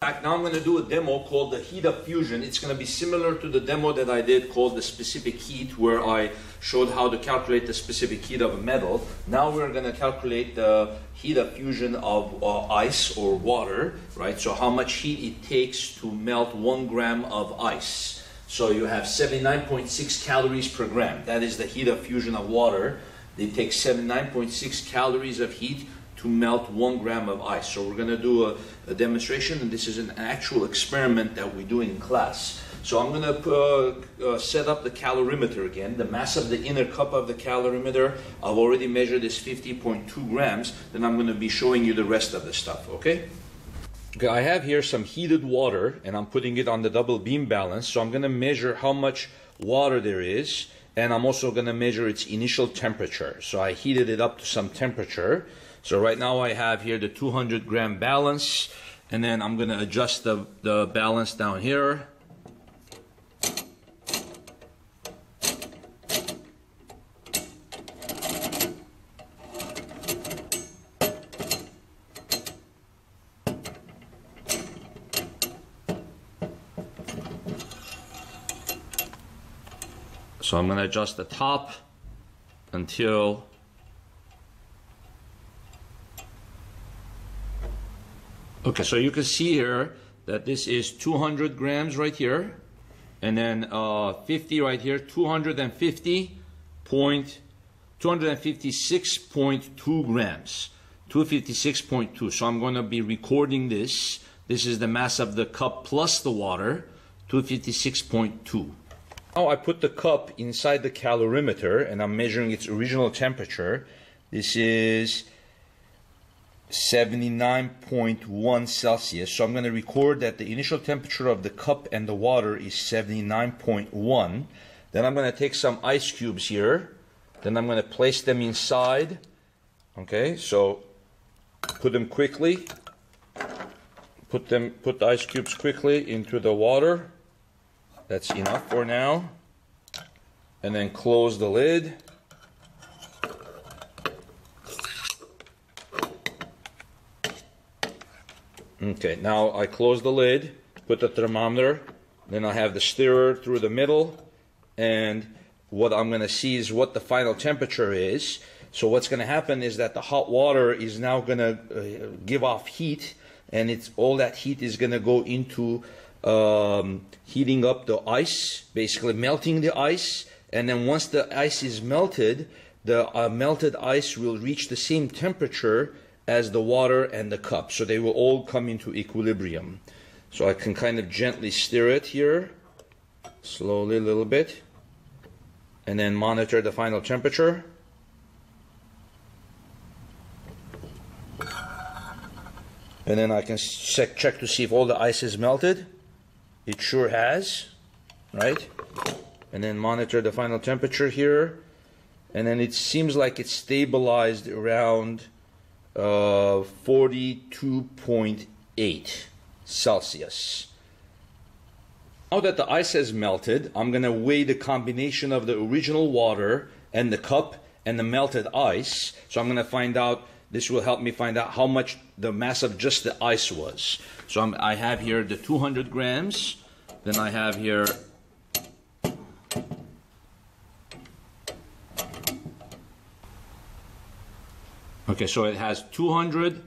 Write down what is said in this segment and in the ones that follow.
Now I'm going to do a demo called the heat of fusion. It's going to be similar to the demo that I did called the specific heat, where I showed how to calculate the specific heat of a metal. Now we're going to calculate the heat of fusion of ice or water, right? So how much heat it takes to melt 1 gram of ice. So you have 79.6 calories per gram. That is the heat of fusion of water. It takes 79.6 calories of heat to melt 1 gram of ice. So we're going to do a demonstration, and this is an actual experiment that we do in class. So I'm going to set up the calorimeter again. The mass of the inner cup of the calorimeter, I've already measured, is 50.2 grams. Then I'm going to be showing you the rest of the stuff, okay? Okay, I have here some heated water, and I'm putting it on the double beam balance. So I'm going to measure how much water there is, and I'm also going to measure its initial temperature. So I heated it up to some temperature. So right now I have here the 200 gram balance, and then I'm going to adjust the balance down here. So I'm going to adjust the top until okay, so you can see here that this is 200 grams right here, and then 50 right here, 256.2 grams, 256.2. So I'm going to be recording this. This is the mass of the cup plus the water, 256.2. Now I put the cup inside the calorimeter, and I'm measuring its original temperature. This is 79.1 Celsius. So I'm going to record that the initial temperature of the cup and the water is 79.1. Then I'm going to take some ice cubes here. Then I'm going to place them inside. Okay, so put them quickly. Put the ice cubes quickly into the water. That's enough for now. And then close the lid. Okay, now I close the lid, put the thermometer, then I have the stirrer through the middle, and what I'm going to see is what the final temperature is. So what's going to happen is that the hot water is now going to give off heat, and all that heat is going to go into heating up the ice, basically melting the ice, and then once the ice is melted, the melted ice will reach the same temperature as the water and the cup. So they will all come into equilibrium. So I can kind of gently stir it here, slowly a little bit, and then monitor the final temperature. And then I can check to see if all the ice is melted. It sure has, right? And then monitor the final temperature here. And then it seems like it's stabilized around 42.8 Celsius. Now that the ice has melted, I'm going to weigh the combination of the original water and the cup and the melted ice. So I'm going to find out, this will help me find out how much the mass of just the ice was. So I have here the 200 grams, then I have here okay, so it has 200,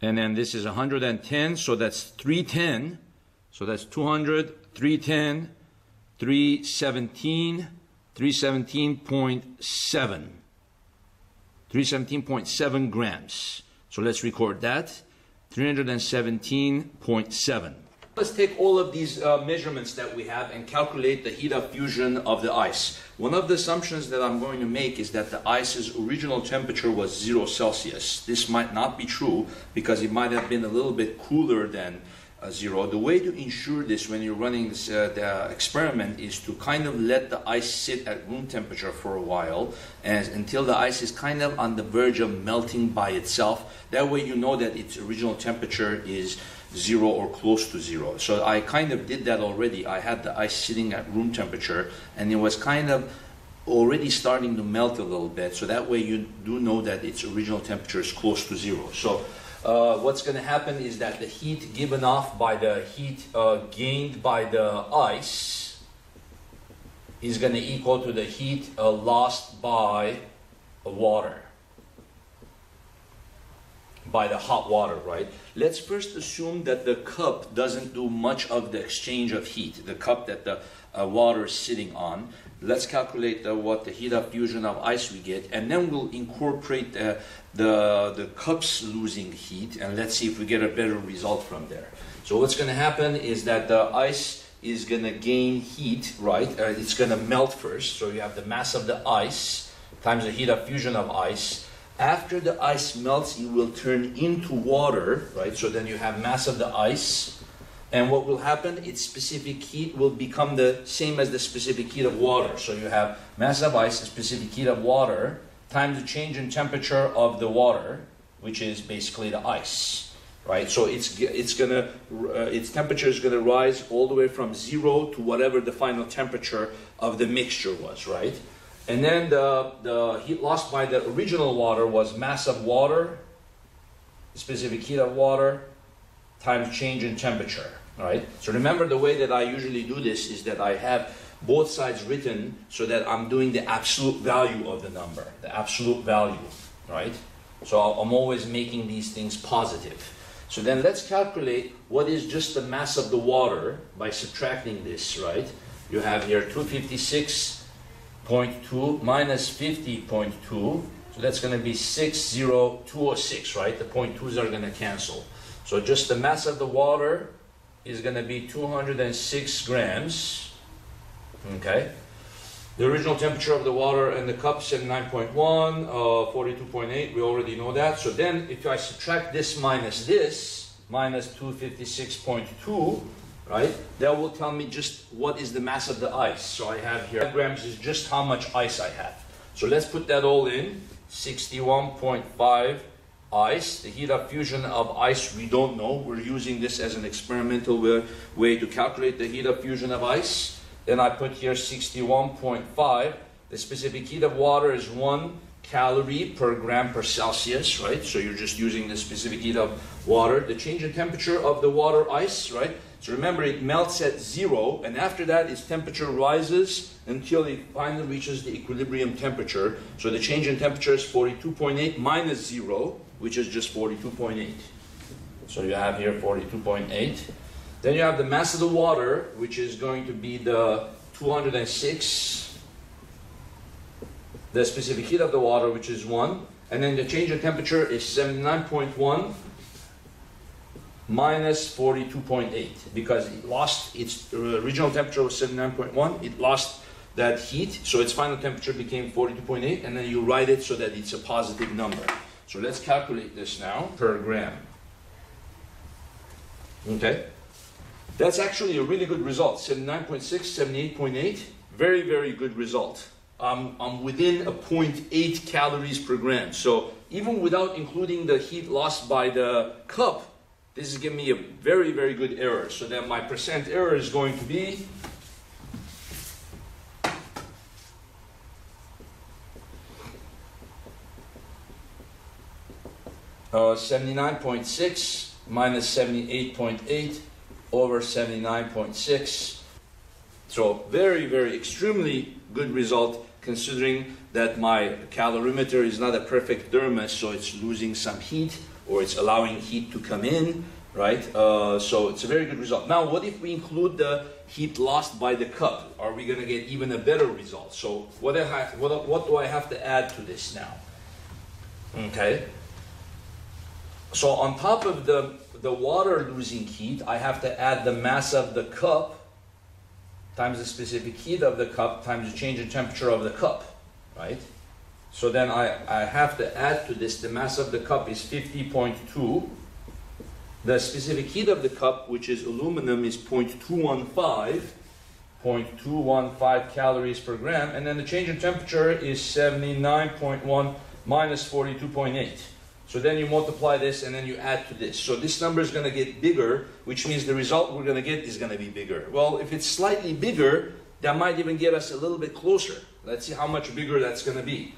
and then this is 110, so that's 310. So that's 200, 310, 317, 317.7. 317.7 grams. So let's record that. 317.7. Let's take all of these measurements that we have and calculate the heat of fusion of the ice. One of the assumptions that I'm going to make is that the ice's original temperature was 0 Celsius. This might not be true because it might have been a little bit cooler than 0. The way to ensure this when you're running this, the experiment is to kind of let the ice sit at room temperature for a while until the ice is kind of on the verge of melting by itself. That way you know that its original temperature is 0 or close to 0. So I kind of did that already. I had the ice sitting at room temperature, and it was kind of already starting to melt a little bit. So that way you do know that its original temperature is close to 0. So what's going to happen is that the heat given off by the heat gained by the ice is going to equal to the heat lost by water, by the hot water, right? Let's first assume that the cup doesn't do much of the exchange of heat, the cup that the water is sitting on. Let's calculate what the heat of fusion of ice we get, and then we'll incorporate the cups losing heat, and let's see if we get a better result from there. So what's going to happen is that the ice is going to gain heat, right? It's going to melt first, so you have the mass of the ice times the heat of fusion of ice. After the ice melts, it will turn into water, right? So then you have mass of the ice. And what will happen, its specific heat will become the same as the specific heat of water. So you have mass of ice, the specific heat of water, times the change in temperature of the water, which is basically the ice, right? So its temperature is gonna rise all the way from 0 to whatever the final temperature of the mixture was, right? And then the heat lost by the original water was mass of water, specific heat of water, times change in temperature. All right. So remember, the way that I usually do this is that I have both sides written so that I'm doing the absolute value of the number, the absolute value, right? So I'm always making these things positive. So then let's calculate what is just the mass of the water by subtracting this, right? You have here 256.2 minus 50.2. So that's going to be 60206, right? The 0.2s are going to cancel. So just the mass of the water is going to be 206 grams, okay? The original temperature of the water and the cup, 79.1, 42.8, we already know that. So then if I subtract this, minus 256.2, right? That will tell me just what is the mass of the ice. So I have here, grams is just how much ice I have. So let's put that all in, 61.5 ice. The heat of fusion of ice, we don't know. We're using this as an experimental way to calculate the heat of fusion of ice. Then I put here 61.5. The specific heat of water is 1 calorie per gram per Celsius, right? So you're just using the specific heat of water. The change in temperature of the water ice, right? So remember, it melts at 0, and after that its temperature rises until it finally reaches the equilibrium temperature. So the change in temperature is 42.8 minus 0, which is just 42.8. So you have here 42.8. Then you have the mass of the water, which is going to be the 206. The specific heat of the water, which is 1. And then the change in temperature is 79.1 minus 42.8. Because it lost its original temperature was 79.1. It lost that heat, so its final temperature became 42.8. And then you write it so that it's a positive number. So let's calculate this now per gram. Okay. That's actually a really good result. 79.6, 78.8. Very, very good result. I'm within a 0.8 calories per gram. So even without including the heat lost by the cup, this is giving me a very, very good error. So then my percent error is going to be 79.6 minus 78.8 over 79.6. So very, very extremely good result, considering that my calorimeter is not a perfect thermos, so it's losing some heat, or it's allowing heat to come in, right? So it's a very good result. Now, what if we include the heat lost by the cup? Are we going to get even a better result? So what do I have to add to this now? Okay. So on top of the water losing heat, I have to add the mass of the cup times the specific heat of the cup times the change in temperature of the cup, right? So then I have to add to this, the mass of the cup is 50.2. The specific heat of the cup, which is aluminum, is 0.215 calories per gram. And then the change in temperature is 79.1 minus 42.8. So then you multiply this and then you add to this. So this number is going to get bigger, which means the result we're going to get is going to be bigger. Well, if it's slightly bigger, that might even get us a little bit closer. Let's see how much bigger that's going to be.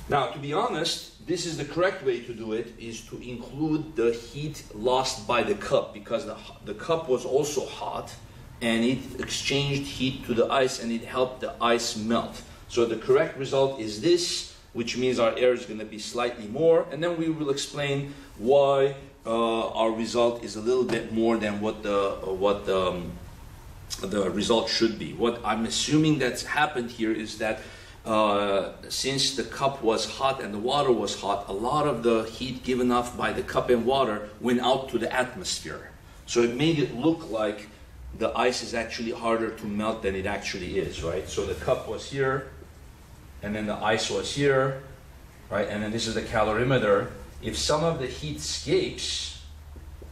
Now, to be honest, this is the correct way to do it, is to include the heat lost by the cup, because the cup was also hot and it exchanged heat to the ice and it helped the ice melt. So the correct result is this, which means our error is going to be slightly more, and then we will explain why our result is a little bit more than what the result should be. What I'm assuming that's happened here is that since the cup was hot and the water was hot, a lot of the heat given off by the cup and water went out to the atmosphere. So it made it look like the ice is actually harder to melt than it actually is, right? So the cup was here, and then the ice was here, right? And then this is the calorimeter. If some of the heat escapes,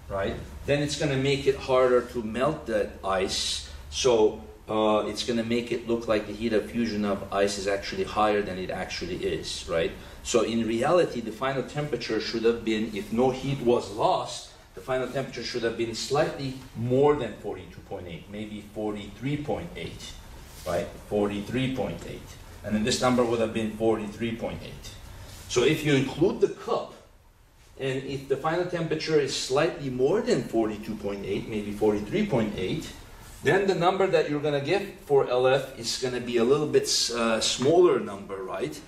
right, then it's going to make it harder to melt that ice. So it's going to make it look like the heat of fusion of ice is actually higher than it actually is, right? So in reality, the final temperature should have been, if no heat was lost, the final temperature should have been slightly more than 42.8, maybe 43.8, right? 43.8. And then this number would have been 43.8. So if you include the cup, and if the final temperature is slightly more than 42.8, maybe 43.8, then the number that you're going to get for LF is going to be a little bit smaller number, right?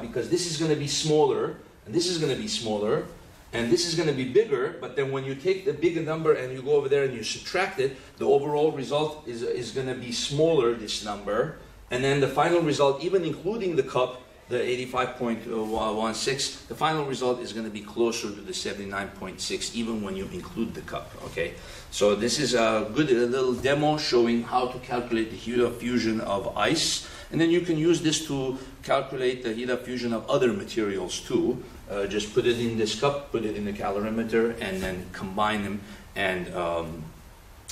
Because this is going to be smaller, and this is going to be smaller, and this is going to be bigger, but then when you take the bigger number and you go over there and you subtract it, the overall result is going to be smaller, this number. And then the final result, even including the cup, the 85.16, the final result is going to be closer to the 79.6, even when you include the cup, okay? So this is a good little demo showing how to calculate the heat of fusion of ice. And then you can use this to calculate the heat of fusion of other materials too. Just put it in this cup, put it in the calorimeter, and then combine them and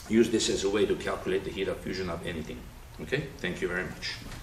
use this as a way to calculate the heat of fusion of anything. Okay, thank you very much.